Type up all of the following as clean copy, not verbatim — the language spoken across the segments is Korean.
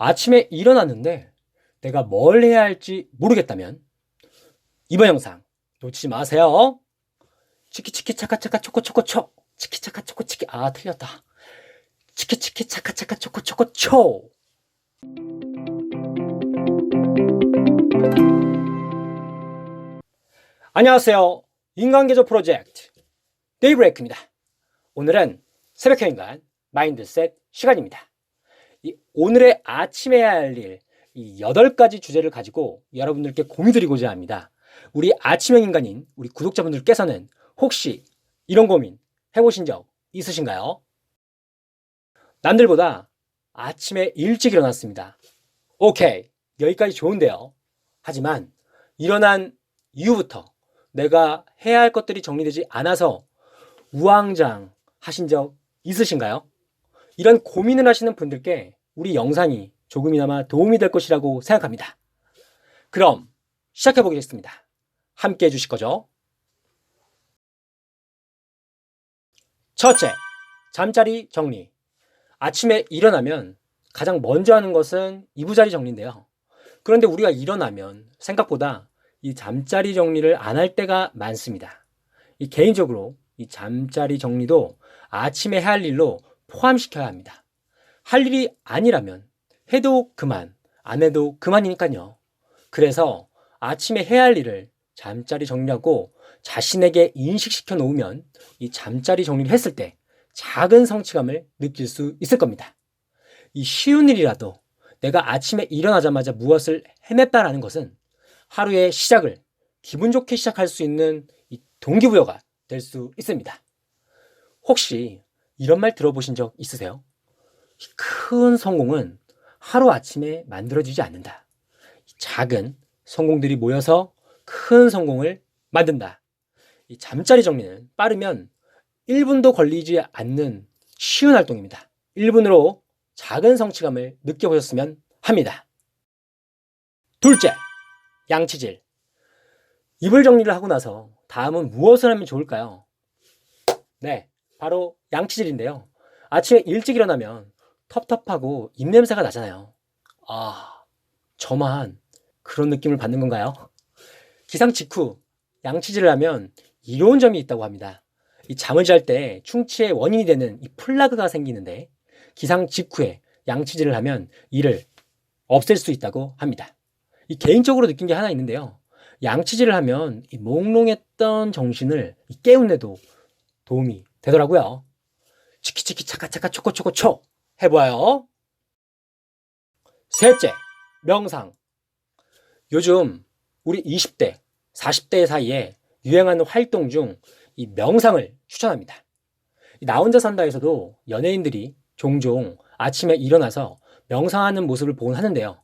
아침에 일어났는데 내가 뭘 해야 할지 모르겠다면 이번 영상 놓치지 마세요. 치키치키 차카차카 초코초코초. 치키차카 초코치키. 아, 틀렸다. 치키치키 차카차카 초코초코초. 안녕하세요. 인간개조 프로젝트 데이브레이크입니다. 오늘은 새벽형 인간 마인드셋 시간입니다. 오늘의 아침에 해야 할 일, 이 8가지 주제를 가지고 여러분들께 공유드리고자 합니다. 우리 아침형 인간인 우리 구독자분들께서는 혹시 이런 고민 해보신 적 있으신가요? 남들보다 아침에 일찍 일어났습니다. 오케이, 여기까지 좋은데요. 하지만 일어난 이후부터 내가 해야 할 것들이 정리되지 않아서 우왕좌왕 하신 적 있으신가요? 이런 고민을 하시는 분들께 우리 영상이 조금이나마 도움이 될 것이라고 생각합니다. 그럼 시작해 보겠습니다. 함께 해주실 거죠? 첫째, 잠자리 정리. 아침에 일어나면 가장 먼저 하는 것은 이부자리 정리인데요. 그런데 우리가 일어나면 생각보다 이 잠자리 정리를 안 할 때가 많습니다. 개인적으로 이 잠자리 정리도 아침에 해야 할 일로 포함시켜야 합니다. 할 일이 아니라면 해도 그만, 안 해도 그만이니까요. 그래서 아침에 해야 할 일을 잠자리 정리하고 자신에게 인식시켜 놓으면 이 잠자리 정리를 했을 때 작은 성취감을 느낄 수 있을 겁니다. 이 쉬운 일이라도 내가 아침에 일어나자마자 무엇을 해냈다라는 것은 하루의 시작을 기분 좋게 시작할 수 있는 이 동기부여가 될 수 있습니다. 혹시 이런 말 들어보신 적 있으세요? 큰 성공은 하루아침에 만들어지지 않는다. 작은 성공들이 모여서 큰 성공을 만든다. 이 잠자리 정리는 빠르면 1분도 걸리지 않는 쉬운 활동입니다. 1분으로 작은 성취감을 느껴보셨으면 합니다. 둘째, 양치질. 이불 정리를 하고 나서 다음은 무엇을 하면 좋을까요? 네, 바로 양치질인데요. 아침에 일찍 일어나면 텁텁하고 입냄새가 나잖아요. 아, 저만 그런 느낌을 받는 건가요? 기상 직후 양치질을 하면 이로운 점이 있다고 합니다. 이 잠을 잘 때 충치의 원인이 되는 이 플라그가 생기는데 기상 직후에 양치질을 하면 이를 없앨 수 있다고 합니다. 이 개인적으로 느낀 게 하나 있는데요. 양치질을 하면 이 몽롱했던 정신을 깨우는데도 도움이 되더라고요. 치키치키 차카차카 초코초코초 해봐요. 셋째, 명상. 요즘 우리 20대, 40대 사이에 유행하는 활동 중 이 명상을 추천합니다. 나 혼자 산다에서도 연예인들이 종종 아침에 일어나서 명상하는 모습을 보곤 하는데요.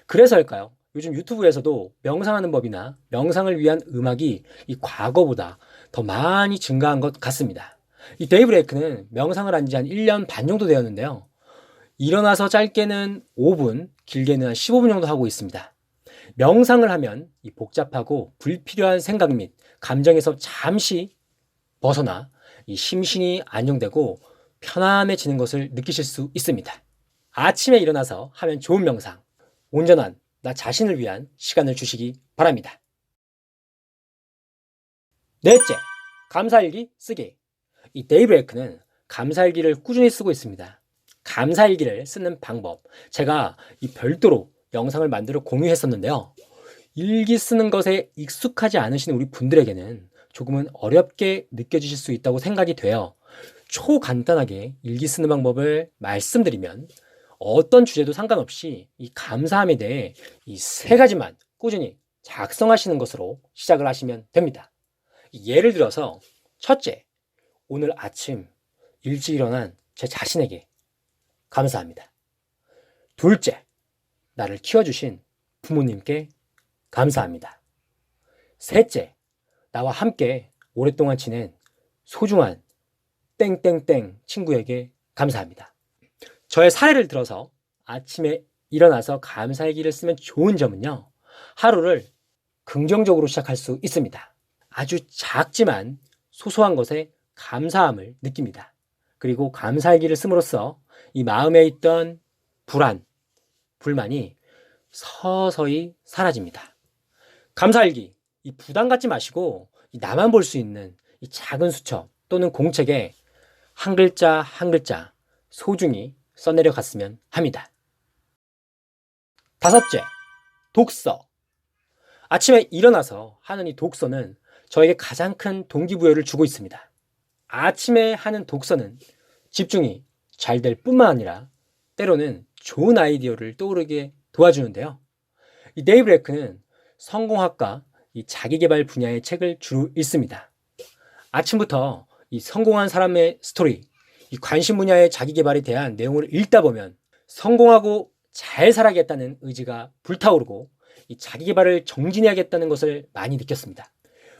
그래서일까요? 요즘 유튜브에서도 명상하는 법이나 명상을 위한 음악이 이 과거보다 더 많이 증가한 것 같습니다. 이 데이브레이크는 명상을 한 지 한 1년 반 정도 되었는데요. 일어나서 짧게는 5분, 길게는 한 15분 정도 하고 있습니다. 명상을 하면 이 복잡하고 불필요한 생각 및 감정에서 잠시 벗어나 이 심신이 안정되고 편안해지는 것을 느끼실 수 있습니다. 아침에 일어나서 하면 좋은 명상, 온전한 나 자신을 위한 시간을 주시기 바랍니다. 넷째, 감사일기 쓰기. 이 데이브레이크는 감사일기를 꾸준히 쓰고 있습니다. 감사일기를 쓰는 방법, 제가 이 별도로 영상을 만들어 공유했었는데요. 일기 쓰는 것에 익숙하지 않으신 우리 분들에게는 조금은 어렵게 느껴지실 수 있다고 생각이 돼요. 초간단하게 일기 쓰는 방법을 말씀드리면 어떤 주제도 상관없이 이 감사함에 대해 이 3가지만 꾸준히 작성하시는 것으로 시작을 하시면 됩니다. 예를 들어서 첫째, 오늘 아침 일찍 일어난 제 자신에게 감사합니다. 둘째, 나를 키워주신 부모님께 감사합니다. 셋째, 나와 함께 오랫동안 지낸 소중한 땡땡땡 친구에게 감사합니다. 저의 사례를 들어서 아침에 일어나서 감사일기를 쓰면 좋은 점은요. 하루를 긍정적으로 시작할 수 있습니다. 아주 작지만 소소한 것에 감사함을 느낍니다. 그리고 감사일기를 씀으로써 이 마음에 있던 불안, 불만이 서서히 사라집니다. 감사일기, 이 부담 갖지 마시고 나만 볼 수 있는 이 작은 수첩 또는 공책에 한 글자 한 글자 소중히 써내려 갔으면 합니다. 다섯째, 독서. 아침에 일어나서 하는 이 독서는 저에게 가장 큰 동기부여를 주고 있습니다. 아침에 하는 독서는 집중이 잘 될 뿐만 아니라 때로는 좋은 아이디어를 떠오르게 도와주는데요. 이 데이브레이크는 성공학과 이 자기계발 분야의 책을 주로 읽습니다. 아침부터 이 성공한 사람의 스토리, 이 관심 분야의 자기계발에 대한 내용을 읽다 보면 성공하고 잘 살아야겠다는 의지가 불타오르고 이 자기계발을 정진해야겠다는 것을 많이 느꼈습니다.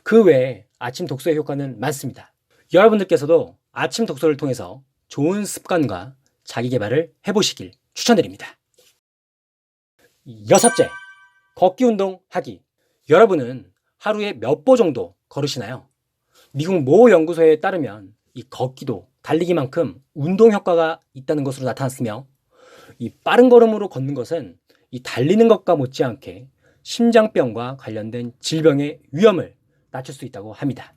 그 외에 아침 독서의 효과는 많습니다. 여러분들께서도 아침 독서를 통해서 좋은 습관과 자기계발을 해보시길 추천드립니다. 여섯째, 걷기 운동 하기. 여러분은 하루에 몇 보 정도 걸으시나요? 미국 모 연구소에 따르면 이 걷기도 달리기만큼 운동 효과가 있다는 것으로 나타났으며 이 빠른 걸음으로 걷는 것은 이 달리는 것과 못지않게 심장병과 관련된 질병의 위험을 낮출 수 있다고 합니다.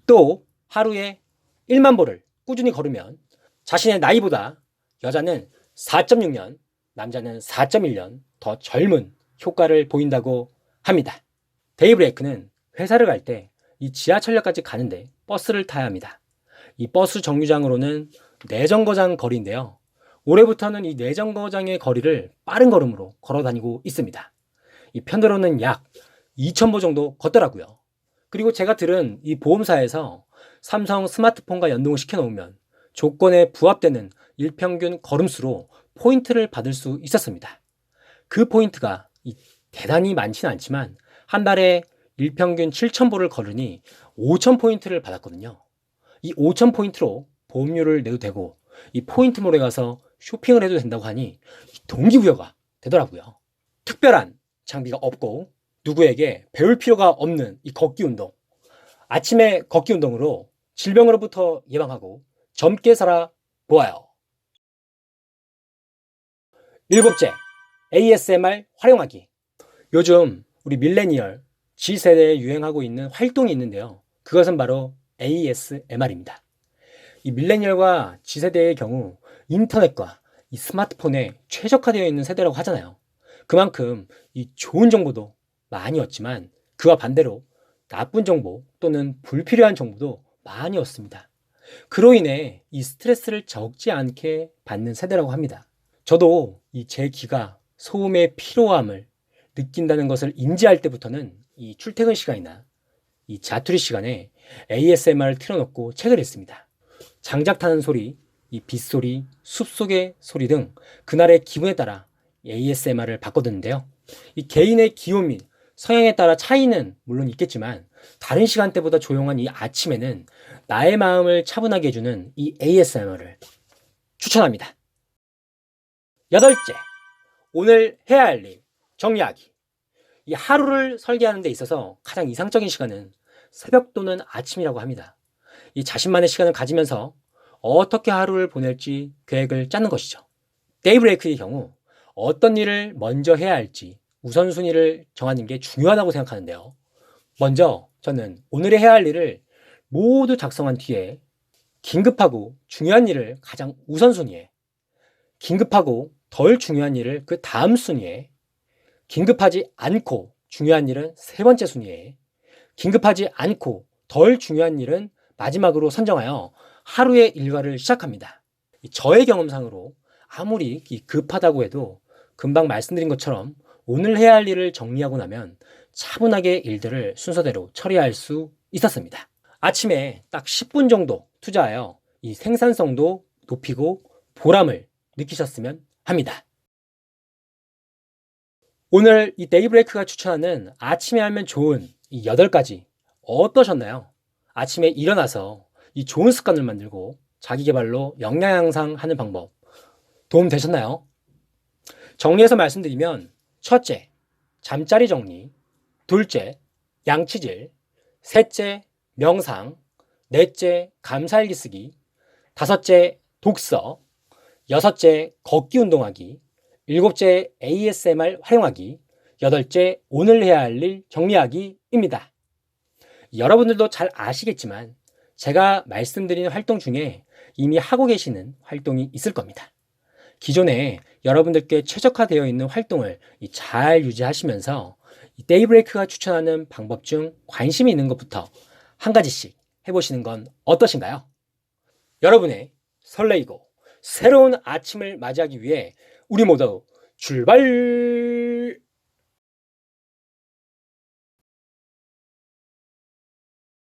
또 하루에 1만 보를 꾸준히 걸으면 자신의 나이보다 여자는 4.6년, 남자는 4.1년 더 젊은 효과를 보인다고 합니다. 데이브레이크는 회사를 갈 때 이 지하철역까지 가는데 버스를 타야 합니다. 이 버스 정류장으로는 내정거장 거리인데요. 올해부터는 이 내정거장의 거리를 빠른 걸음으로 걸어 다니고 있습니다. 이 편도로는 약 2,000보 정도 걷더라고요. 그리고 제가 들은 이 보험사에서 삼성 스마트폰과 연동을 시켜놓으면 조건에 부합되는 일평균 걸음수로 포인트를 받을 수 있었습니다. 그 포인트가 대단히 많지는 않지만 한 달에 일평균 7,000보를 걸으니 5,000포인트를 받았거든요. 이 5,000포인트로 보험료를 내도 되고 이 포인트몰에 가서 쇼핑을 해도 된다고 하니 동기부여가 되더라고요. 특별한 장비가 없고 누구에게 배울 필요가 없는 이 걷기 운동. 아침에 걷기 운동으로 질병으로부터 예방하고 젊게 살아 보아요. 일곱째, ASMR 활용하기. 요즘 우리 밀레니얼 G세대에 유행하고 있는 활동이 있는데요. 그것은 바로 ASMR입니다. 이 밀레니얼과 G세대의 경우 인터넷과 이 스마트폰에 최적화되어 있는 세대라고 하잖아요. 그만큼 이 좋은 정보도 많이 얻지만 그와 반대로 나쁜 정보 또는 불필요한 정보도 많이 얻습니다. 그로 인해 이 스트레스를 적지 않게 받는 세대라고 합니다. 저도 이 제 귀가 소음의 피로함을 느낀다는 것을 인지할 때부터는 이 출퇴근 시간이나 이 자투리 시간에 ASMR을 틀어놓고 책을 읽습니다. 장작 타는 소리, 이 빗소리, 숲속의 소리 등 그날의 기분에 따라 ASMR을 바꿔듣는데요. 이 개인의 기호 및 성향에 따라 차이는 물론 있겠지만 다른 시간대보다 조용한 이 아침에는 나의 마음을 차분하게 해주는 이 ASMR을 추천합니다. 여덟째, 오늘 해야 할 일 정리하기. 이 하루를 설계하는 데 있어서 가장 이상적인 시간은 새벽 또는 아침이라고 합니다. 이 자신만의 시간을 가지면서 어떻게 하루를 보낼지 계획을 짜는 것이죠. 데이브레이크의 경우 어떤 일을 먼저 해야 할지 우선순위를 정하는 게 중요하다고 생각하는데요. 먼저 저는 오늘의 해야 할 일을 모두 작성한 뒤에 긴급하고 중요한 일을 가장 우선순위에, 긴급하고 덜 중요한 일을 그 다음 순위에, 긴급하지 않고 중요한 일은 세 번째 순위에, 긴급하지 않고 덜 중요한 일은 마지막으로 선정하여 하루의 일과를 시작합니다. 저의 경험상으로 아무리 급하다고 해도 금방 말씀드린 것처럼 오늘 해야 할 일을 정리하고 나면 차분하게 일들을 순서대로 처리할 수 있었습니다. 아침에 딱 10분 정도 투자하여 이 생산성도 높이고 보람을 느끼셨으면 합니다. 오늘 이 데이브레이크가 추천하는 아침에 하면 좋은 이 8가지 어떠셨나요? 아침에 일어나서 이 좋은 습관을 만들고 자기 개발로 역량 향상하는 방법 도움 되셨나요? 정리해서 말씀드리면 첫째, 잠자리 정리, 둘째, 양치질, 셋째, 명상, 넷째, 감사일기 쓰기, 다섯째, 독서, 여섯째, 걷기 운동하기, 7째 ASMR 활용하기, 8째 오늘 해야 할 일 정리하기입니다. 여러분들도 잘 아시겠지만 제가 말씀드리는 활동 중에 이미 하고 계시는 활동이 있을 겁니다. 기존에 여러분들께 최적화되어 있는 활동을 잘 유지하시면서 데이브레이크가 추천하는 방법 중 관심이 있는 것부터 한 가지씩 해보시는 건 어떠신가요? 여러분의 설레이고 새로운 아침을 맞이하기 위해 우리 모두 출발!